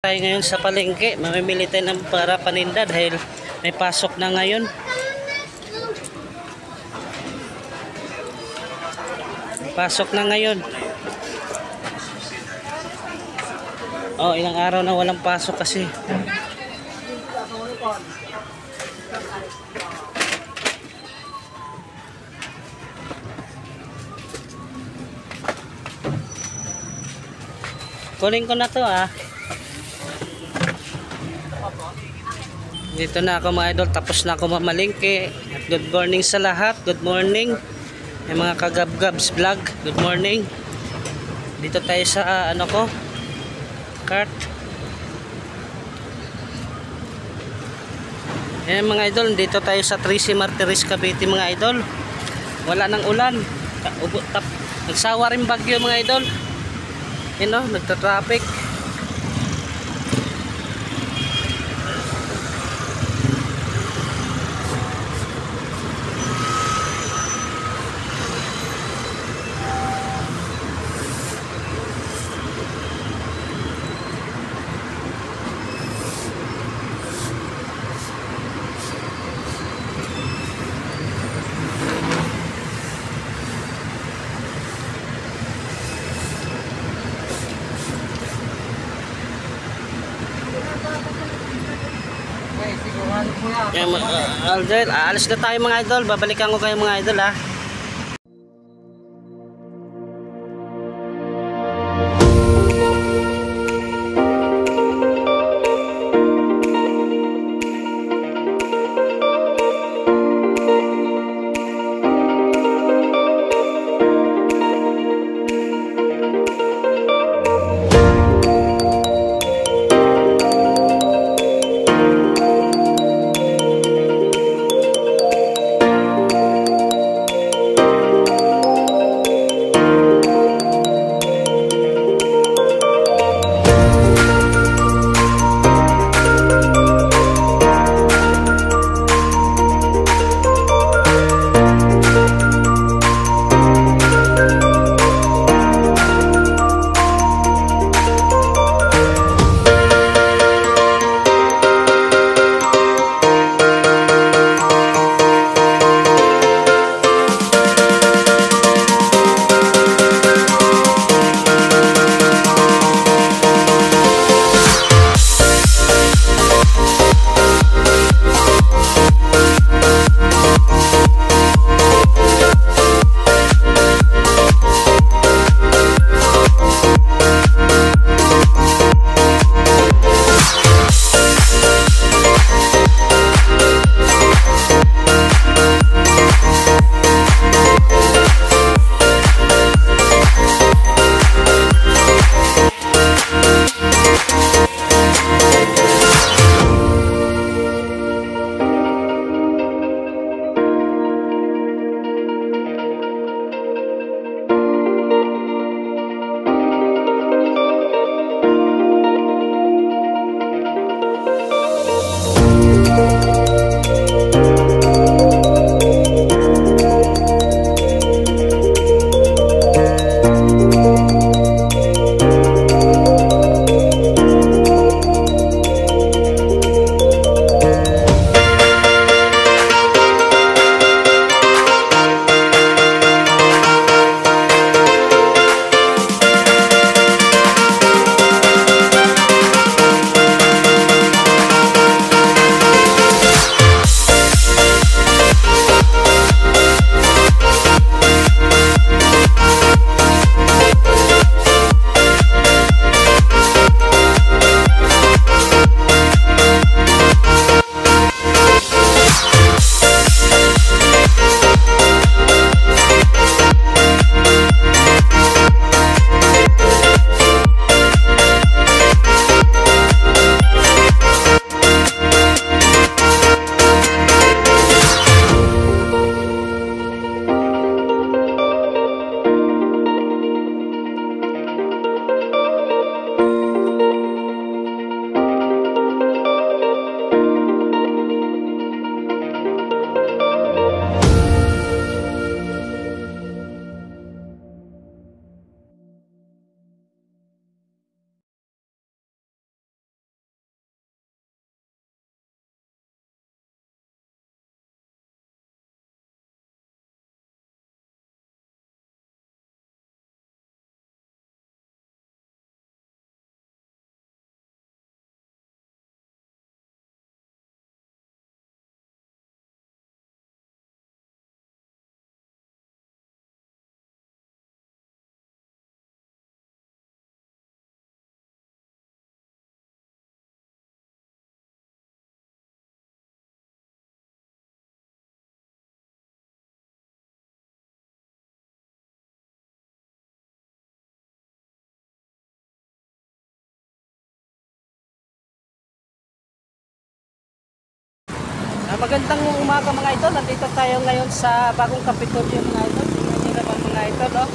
Tayo ngayon sa palengke, mamimili tayo ng para paninda dahil may pasok na ngayon. Pasok na ngayon. Oh, ilang araw na walang pasok kasi. Kunin ko na to ah. Dito na ako mga idol, tapos na ako mamalingke. At good morning sa lahat, good morning. May mga kagab-gabs vlog, good morning. Dito tayo sa ano ko, cart. Ayan mga idol, dito tayo sa Tracy Martires Cavite mga idol. Wala nang ulan, nagsawa rin bagyo mga idol. Yun o, nagta-traffic. Aldrin, alis na tayo mga idol. Babalikan ko kayo mga idol ha. Magandang umaga mga idol. Nandito tayo ngayon sa bagong Kapitolyo mga idol. Tingnan nyo naman mga idol, oh.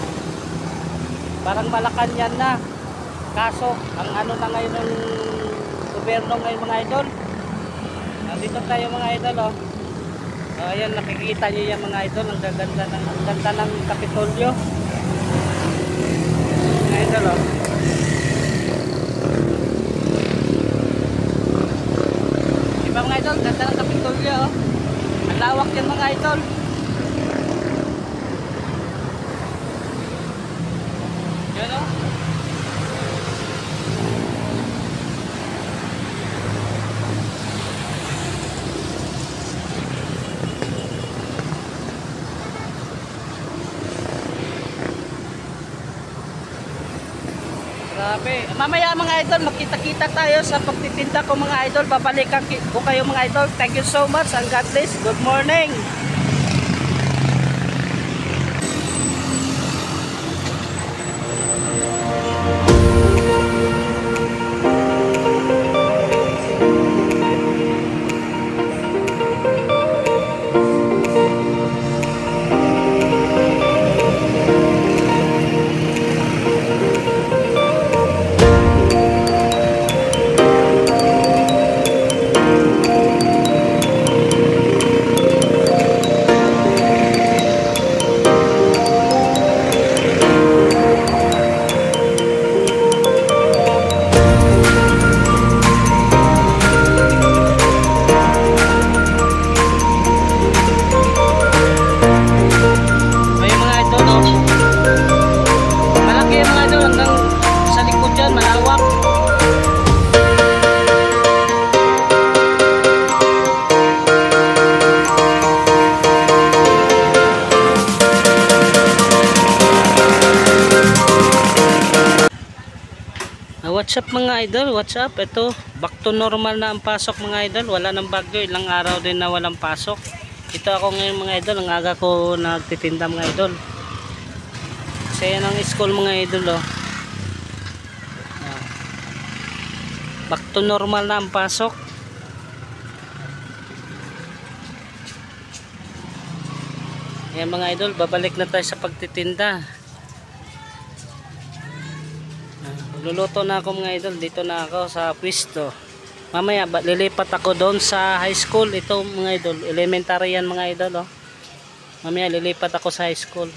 Parang Malacanang na. Kaso, ang ano na ngayon ng gobyerno ngayon mga idol. Nandito tayo mga idol, oh. Ayan, nakikita nyo yan mga idol. Ang ganda ng Kapitolyo. Mga idol, oh. Diba mga idol, ganda ng Kapitolyo, oh. Ang lawak yan mga idol. Yan, oh. Grabe. Mamaya mga idol, magkita-kita tayo sa pagtitinda ko mga idol. Babalikan ko kayo mga idol. Thank you so much and God bless. Good morning. What's up mga idol? What's up? Ito, back to normal na ang pasok mga idol. Wala nang bagyo, ilang araw din na walang pasok. Ito ako ngayon mga idol, ang aga ko nagtitinda mga idol. Kasi yan ang school mga idol, oh. Back to normal na ang pasok. Yan mga idol, babalik na tayo sa pagtitinda. Luluto na ako mga idol. Dito na ako sa pwesto. Mamaya lilipat ako doon sa high school. Ito mga idol, elementary yan mga idol, oh. Mamaya lilipat ako sa high school.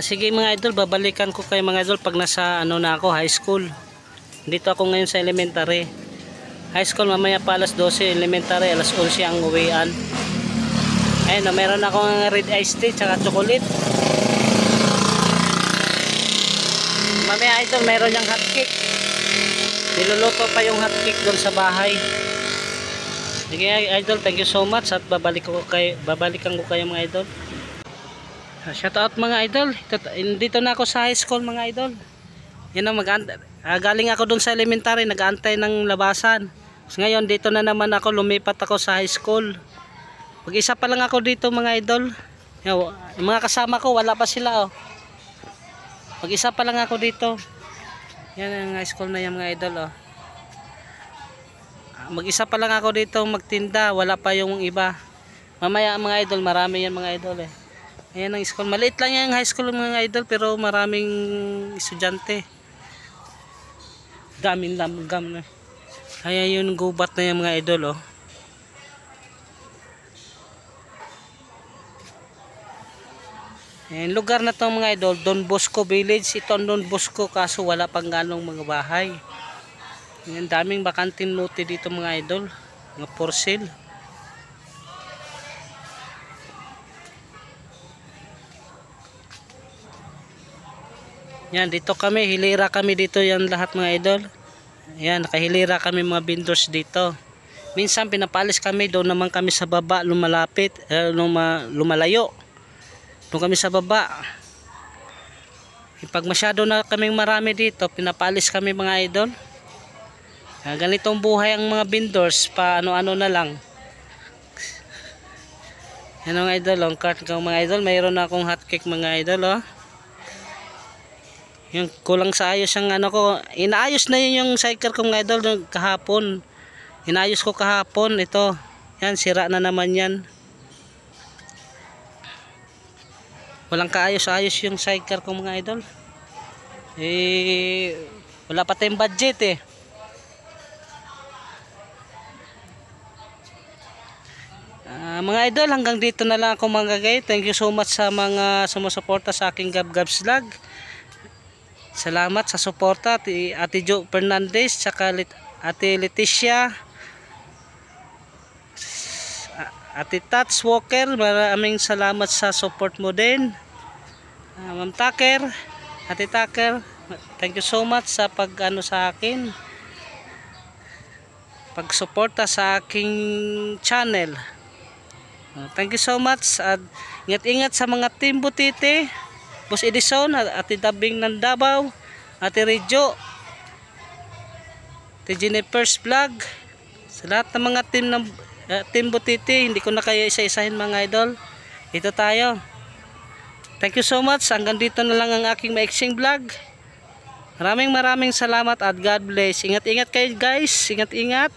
Sige mga idol, babalikan ko kayo mga idol pag nasa ano na ako, high school. Dito ako ngayon sa elementary. High school mamaya pa alas 12, elementary alas 11 ang uwian. Ayun, meron akong red iced tea tsaka chocolate. Mamaya idol, meron yung hotcake. Niluluto pa yung hotcake doon sa bahay. Sige idol, thank you so much at babalikan ko kayo mga idol. Shout out mga idol. Dito na ako sa high school mga idol. Yan ang galing ako doon sa elementary, nag-aantay ng labasan. So, ngayon dito na naman ako, lumipat ako sa high school. Mag-isa pa lang ako dito mga idol. Yung mga kasama ko wala pa sila, oh. Mag-isa pa lang ako dito. Yan ang high school na yan mga idol, oh. Mag-isa pa lang ako dito magtinda, wala pa yung iba. Mamaya mga idol, marami yan mga idol, eh. Ayan ang school, maliit lang yan ang high school mga idol, pero maraming estudyante. Daming gam na. Kaya yun gubat na yung mga idol, oh. Ayan, lugar na to mga idol, Don Bosco Village. Ito ang Don Bosco, kaso wala pang ganong mga bahay. Ayan, daming bakanting lote dito mga idol, mga for sale. Yan, dito kami, hilira kami dito yan lahat mga idol. Yan, nakahilira kami mga vendors dito. Minsan pinapalis kami, doon naman kami sa baba, lumalayo. Doon kami sa baba. Pag masyado na kaming marami dito, pinapalis kami mga idol. Ganitong buhay ang mga vendors, pa ano-ano na lang. Yan mga idol, long cart ko mga idol. Mayroon na akong hotcake mga idol, oh. Yung kulang sa ayos ang ano ko. Inaayos na yun yung sidecar ko mga idol kahapon. Inaayos ko kahapon ito. Yan, sira na naman yan. Walang kaayos-ayos yung sidecar ko mga idol. Wala pa tayong budget eh. Mga idol, hanggang dito na lang ako mga guys. Thank you so much sa mga sumusuporta sa aking Gab-Gabs vlog. Salamat sa suporta Ate Jo Fernandez, saka Ate Leticia, Ate Tats Walker, maraming salamat sa support mo din. Ma'am Tucker, Ate Tucker, thank you so much sa pag-ano sa akin, pag-suporta sa aking channel. Thank you so much at ingat-ingat sa mga team Butite, Boss Edison, Ate Dabing ng Davao, Ate Rejo, Ate Jennifer's Vlog, sa lahat ng mga team ng team Butite. Hindi ko na kayo isa-isahin mga idol. Ito tayo. Thank you so much. Hanggang dito na lang ang aking maiksing vlog. Maraming salamat at God bless. Ingat-ingat kayo guys. Ingat-ingat.